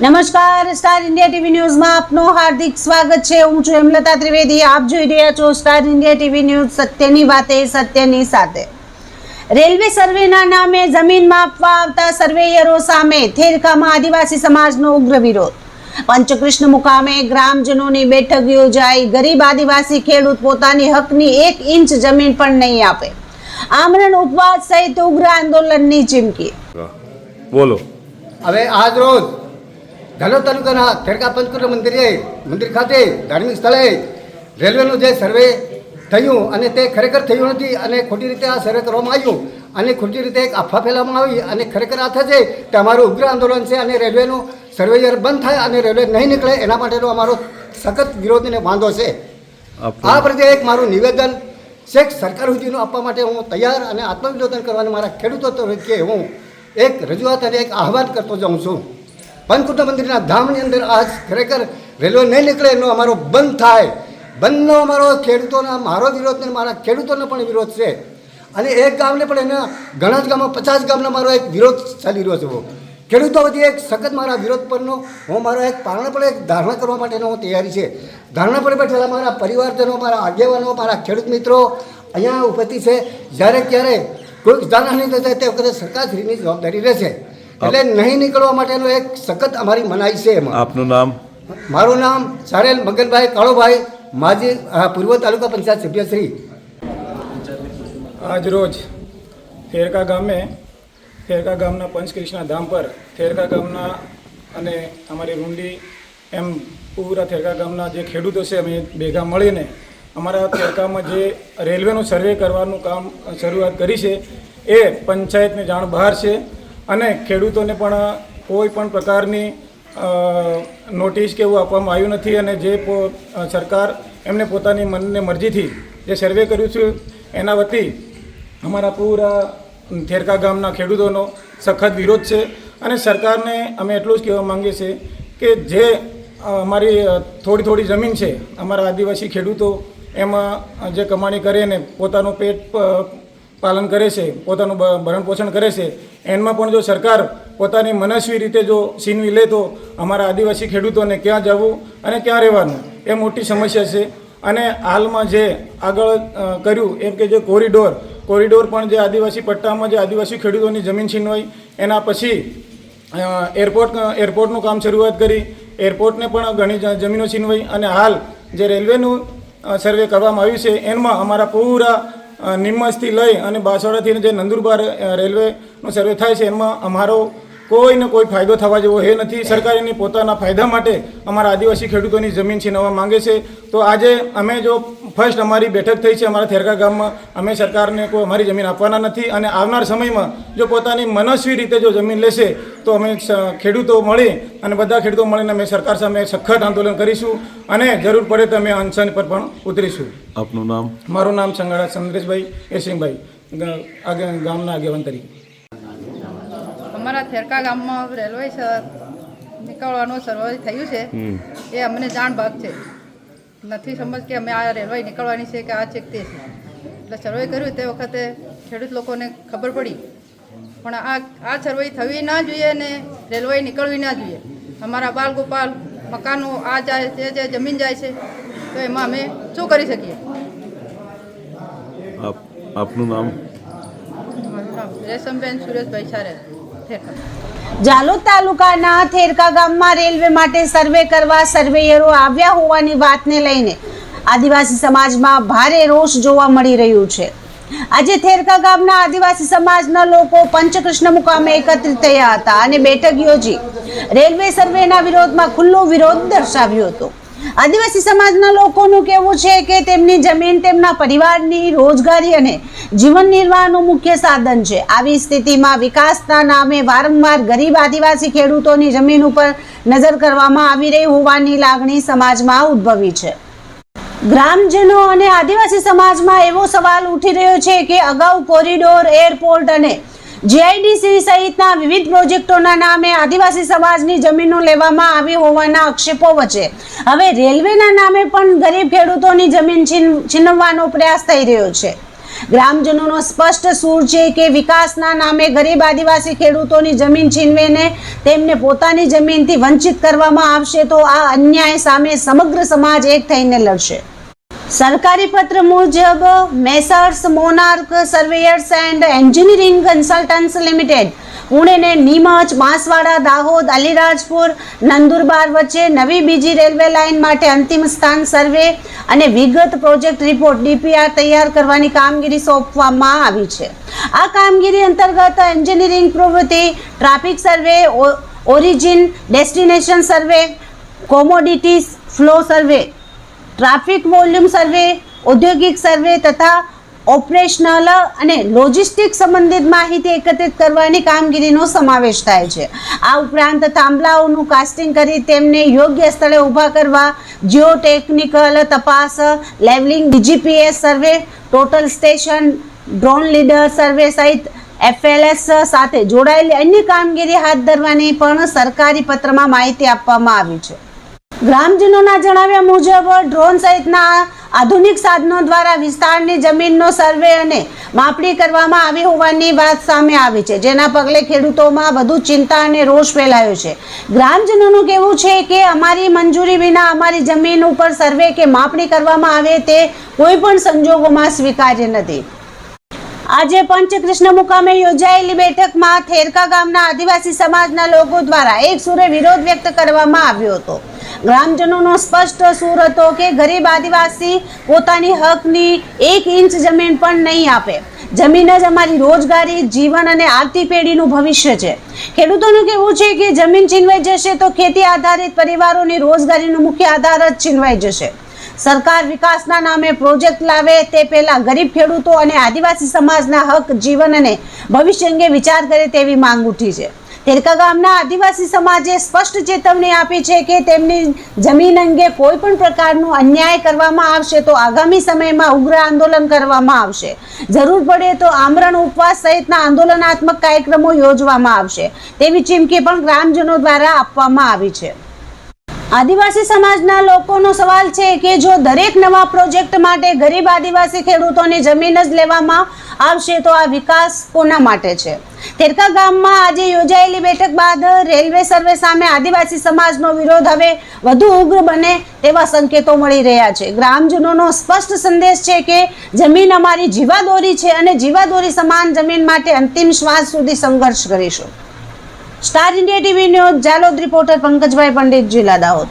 નમસ્કાર, star India TV ન્યૂઝમાં આપનું હાર્દિક સ્વાગત છે। હું છું હેમલતા ત્રિવેદી। આપ જોઈ રહ્યા છો સ્ટાર ઇન્ડિયા ટીવી ન્યૂઝ, સત્યની વાતે સત્યની સાથે। રેલવે સર્વેના નામે જમીન માપવા આવતા સર્વેયરો સામે થેરકામાં આદિવાસી સમાજનો ઉગ્ર વિરોધ। પંચકૃષ્ણ મુકામે ગ્રામજનોની બેઠક યોજાઈ। ગરીબ આદિવાસી ખેડૂત પોતાની હકની 1 ઇંચ જમીન પણ નહીં આપે। આમરણ ઉપવાસ સહિત ઉગ્ર આંદોલનની ચીમકી। બોલો। હવે આજ રોજ ધાલોદ તાલુકાના થેરકા પંચકૃષ્ણ મંદિર ખાતે ધાર્મિક સ્થળે રેલવેનું જે સર્વે થયું અને તે ખરેખર થયું નથી અને ખોટી રીતે આ સર્વે કરવામાં આવ્યું અને ખોટી રીતે એક અફવા ફેલાવવામાં આવી અને ખરેખર આ થશે તે અમારું ઉગ્ર આંદોલન છે અને રેલવેનું સર્વેયર બંધ થાય અને રેલવે નહીં નીકળે એના માટેનો અમારો સખત વિરોધને વાંધો છે। આ પ્રત્યે એક મારું નિવેદન શેખ સરકાર સુધીનું આપવા માટે હું તૈયાર અને આત્મવિલોદન કરવાનું મારા ખેડૂતો તરીકે હું એક રજૂઆત અને એક આહ્વાન કરતો જાઉં છું। પંચકૃષ્ણ મંદિરના ધામની અંદર આજ ખરેખર રેલવે નહીં નીકળે એનો અમારો બંધ થાય। બંધનો અમારો ખેડૂતોના મારો વિરોધ ને મારા ખેડૂતોનો પણ વિરોધ છે અને એક ગામને પણ એના ઘણા જ ગામમાં 50 ગામનો મારો એક વિરોધ ચાલી રહ્યો છે। ખેડૂતો વચ્ચે એક સખત મારા વિરોધ પરનો હું મારો એક પારણા પર એક ધારણા કરવા માટેનો હું તૈયારી છે। ધારણા પર બેઠેલા મારા પરિવારજનો, મારા આગેવાનો, મારા ખેડૂત મિત્રો અહીંયા ઉપસ્થિત છે। જ્યારે ક્યારે કોઈ જાનહાનિ થશે તે વખતે સરકારશ્રીની જવાબદારી રહેશે એટલે નહીં નીકળવા માટેનો એક સખત અમારી મનાઈ છે। એમાં આપનું નામ? મારું નામ સારેલ મગનભાઈ કાળોભાઈ, માજી પૂર્વ તાલુકા પંચાયત સભ્યશ્રી। આજ રોજ થેરકા ગામના પંચકૃષ્ણ ધામ પર થેરકા ગામના અને અમારી રૂંડી એમ પૂરા થેરકા ગામના જે ખેડૂતો છે અમે ભેગા મળીને અમારા થેરકામાં જે રેલવેનું સર્વે કરવાનું કામ શરૂઆત કરી છે એ પંચાયતની જાણ બહાર છે અને ખેડૂતોને પણ કોઈ પણ પ્રકારની નોટિસ કે એવું આપવામાં આવ્યું નથી અને જે સરકાર એમને પોતાની મનને મરજીથી જે સર્વે કર્યું છે એના વતી અમારા પૂરા થેરકા ગામના ખેડૂતોનો સખત વિરોધ છે અને સરકારને અમે એટલું જ કહેવા માંગીએ છીએ કે જે અમારી થોડી જમીન છે અમારા આદિવાસી ખેડૂતો એમાં જે કમાણી કરે ને પોતાનું પેટ પાલન કરે છે, પોતાનું ભરણ પોષણ કરે છે, એમાં પણ જો સરકાર પોતાની મનસ્વી રીતે જો છીનવી લે તો અમારા આદિવાસી ખેડૂતોને ક્યાં જવું અને ક્યાં રહેવાનું એ મોટી સમસ્યા છે। અને હાલમાં જે આગળ કર્યું એમ કે જે કોરિડોર પણ જે આદિવાસી પટ્ટામાં જે આદિવાસી ખેડૂતોની જમીન છીનવાઈ એના પછી એરપોર્ટનું કામ શરૂઆત કરી, એરપોર્ટને પણ ઘણી જમીનો છીનવાઈ અને હાલ જે રેલવેનું સર્વે કરવામાં આવ્યું છે એમાં અમારા પૂરા નિમ્મસથી લઈ અને બાસવાડાથી જે નંદુરબાર રેલવેનો સર્વે થાય છે એમાં અમારો કોઈને કોઈ ફાયદો થવા જેવો એ નથી। સરકાર એની પોતાના ફાયદા માટે અમારા આદિવાસી ખેડૂતોની જમીન છીનવવા માંગે છે। તો આજે અમે જો ફર્સ્ટ અમારી બેઠક થઈ છે અમારા થેરકા ગામમાં, અમે સરકારને કોઈ અમારી જમીન આપવાના નથી અને આવનાર સમયમાં જો પોતાની મનસ્વી રીતે જો જમીન લેશે તો અમે ખેડૂતો મળી અને બધા ખેડૂતો મળીને અમે સરકાર સામે સખત આંદોલન કરીશું અને જરૂર પડે તો અમે અનશન પર પણ ઉતરીશું। આપનું નામ? મારું નામ સંગાડા ચંદ્રેશભાઈ એસિંગભાઈ, ગામના આગેવાન તરીકે। અમારા થેરકા ગામમાં રેલવે નીકળવાનું સર્વે થયું છે એ અમને જાણ ભાગ છે, નથી સમજ કે અમે આ રેલવે નીકળવાની છે કે આ છે તે છે। એટલે સર્વે કર્યું તે વખતે ખેડૂત લોકોને ખબર પડી પણ આ સર્વે થવી ના જોઈએ ને રેલવે નીકળવી ના જોઈએ। અમારા બાલ ગોપાલ મકાનો આ જાય તે જમીન જાય છે તો એમાં અમે શું કરી શકીએ? આપનું નામ? મારું નામ રેશમબેન સુરેશભાઈ સારે। જાલોદ તાલુકાના થેરકા ગામમાં રેલવે માટે સર્વે કરવા સર્વેયરો આવ્યા હોવાની વાતને લઈને આદિવાસી સમાજમાં ભારે રોષ જોવા મળી રહ્યું છે। આજે થેરકા ગામના આદિવાસી સમાજના લોકો પંચકૃષ્ણ મુકામે એકત્રિત થયા હતા અને બેઠક યોજી રેલવે સર્વેના વિરોધમાં ખુલ્લો વિરોધ દર્શાવ્યો હતો। આદિવાસી સમાજના લોકોનું કહેવું છે કે તેમની જમીન તેમના પરિવારની રોજગારી અને જીવન નિર્વાહનું મુખ્ય સાધન છે। આવી સ્થિતિમાં વિકાસના નામે વારંવાર ગરીબ આદિવાસી ખેડૂતોની જમીન ઉપર નજર કરવામાં આવી રહી હોવાની લાગણી સમાજમાં ઉદ્ભવી છે। ગ્રામજનો અને આદિવાસી સમાજમાં એવો સવાલ ઉઠી રહ્યો છે કે અગાઉ કોરિડોર, એરપોર્ટ અને જીઆઈડીસી સહિતના વિવિધ પ્રોજેક્ટોના નામે આદિવાસી સમાજની જમીનો લેવામાં આવી હોવાના આક્ષેપો વચ્ચે હવે રેલવેના નામે પણ ગરીબ ખેડૂતોની જમીન છીનવવાનો પ્રયાસ થઈ રહ્યો છે। ગ્રામજનોનો સ્પષ્ટ સૂર છે કે વિકાસના નામે ગરીબ આદિવાસી ખેડૂતોની જમીન છીનવીને તેમને પોતાની જમીનથી વંચિત કરવામાં આવશે તો આ અન્યાય સામે સમગ્ર સમાજ એક થઈને લડશે. સરકારી પત્ર મુજબ messrs Monarch surveyors and engineering consultants limited Pune ને નીમચ, બાંસવાડા, દાહોદ, અલીરાજપુર, નંદુરબાર વચ્ચે નવી બીજી રેલવે લાઇન માટે અંતિમ સ્થાન સર્વે અને વિગત પ્રોજેક્ટ રિપોર્ટ DPR તૈયાર કરવાની કામગીરી સોંપવામાં આવી છે. આ કામગીરી અંતર્ગત એન્જિનિયરિંગ પ્રવૃત્તિ, ટ્રાફિક સર્વે, ઓરિજિન ડેસ્ટિનેશન સર્વે, કોમોડિટીઝ ફ્લો સર્વે, ટ્રાફિક વોલ્યુમ સર્વે, ઔદ્યોગિક સર્વે તથા ઓપરેશનલ અને લોજિસ્ટિક સંબંધિત માહિતી એકત્રિત કરવાની કામગીરીનો સમાવેશ થાય છે. આ ઉપરાંત થાંભલાઓનું કાસ્ટિંગ કરી તેમને યોગ્ય સ્થળે ઊભા કરવા, જીઓ ટેકનિકલ તપાસ, લેવલિંગ, DGPS સર્વે, ટોટલ સ્ટેશન, ડ્રોન લીડર સર્વે સહિત FLS સાથે જોડાયેલી અન્ય કામગીરી હાથ ધરવાની પણ સરકારી પત્રમાં માહિતી આપવામાં આવી છે. ગ્રામજનોના જણાવ્યા મુજબ ડ્રોન સહિતના આધુનિક સાધનો દ્વારા વિસ્તારની જમીનનો સર્વે અને માપણી કરવામાં આવી હોવાની વાત સામે આવી છે, જેના પગલે ખેડૂતોમાં વધુ ચિંતા અને રોષ ફેલાયો છે. ગ્રામજનોનું કહેવું છે કે અમારી મંજૂરી વિના અમારી જમીન ઉપર સર્વે કે માપણી કરવામાં આવે તે કોઈ પણ સંજોગોમાં સ્વીકાર્ય નથી. આજે પંચકૃષ્ણ મુકામે યોજાયેલી બેઠકમાં થેરકા ગામના આદિવાસી સમાજના લોકો દ્વારા એક સુરે વિરોધ વ્યક્ત કરવામાં આવ્યો હતો. ગ્રામજનોનો સ્પષ્ટ સૂર હતો કે ગરીબ આદિવાસી પોતાની હકની 1 ઇંચ જમીન પણ નહીં આપે. જમીન જ અમારી રોજગારી, જીવન અને આવતી પેઢીનું ભવિષ્ય છે. ખેડૂતોનું કહેવું છે કે જમીન છીનવાઈ જશે તો ખેતી આધારિત પરિવારોની રોજગારીનો મુખ્ય આધાર જ છીનવાઈ જશે. સરકાર વિકાસના નામે પ્રોજેક્ટ લાવે તે પહેલા ગરીબ ખેડૂતો અને આદિવાસી સમાજના હક, જીવન અને ભવિષ્ય અંગે વિચાર કરે તેવી માંગ ઉઠી છે. થેરકા ગામના આદિવાસી સમાજે સ્પષ્ટ ચેતવણી આપી છે કે તેમની જમીન અંગે કોઈ પણ પ્રકારનો અન્યાય કરવામાં આવશે તો આગામી સમયમાં ઉગ્ર આંદોલન કરવામાં આવશે. જરૂર પડે તો આમરણ, ઉપવાસ સહિતના આંદોલનાત્મક કાર્યક્રમો યોજવામાં આવશે તેવી ચીમકી પણ ગ્રામજનો દ્વારા આપવામાં આવી છે. આદિવાસી સમાજના લોકોનો સવાલ છે કે જો દરેક નવા પ્રોજેક્ટ માટે ગરીબ આદિવાસી ખેડૂતોની જમીન જ લેવામાં આવશે તો આ વિકાસ કોના માટે છે? થેરકા ગામમાં આજે યોજાયેલી બેઠક બાદ રેલવે સર્વે સામે આદિવાસી સમાજનો વિરોધ હવે વધુ ઉગ્ર બને તેવા સંકેતો મળી રહ્યા છે. ગ્રામજનોનો સ્પષ્ટ સંદેશ છે કે જમીન અમારી જીવાદોરી છે અને જીવાદોરી સમાન જમીન માટે અંતિમ શ્વાસ સુધી સંઘર્ષ કરીશું. Star India TV news, Jhalod reporter Pankajbhai Pandit, જિલ્લા દાહોદ.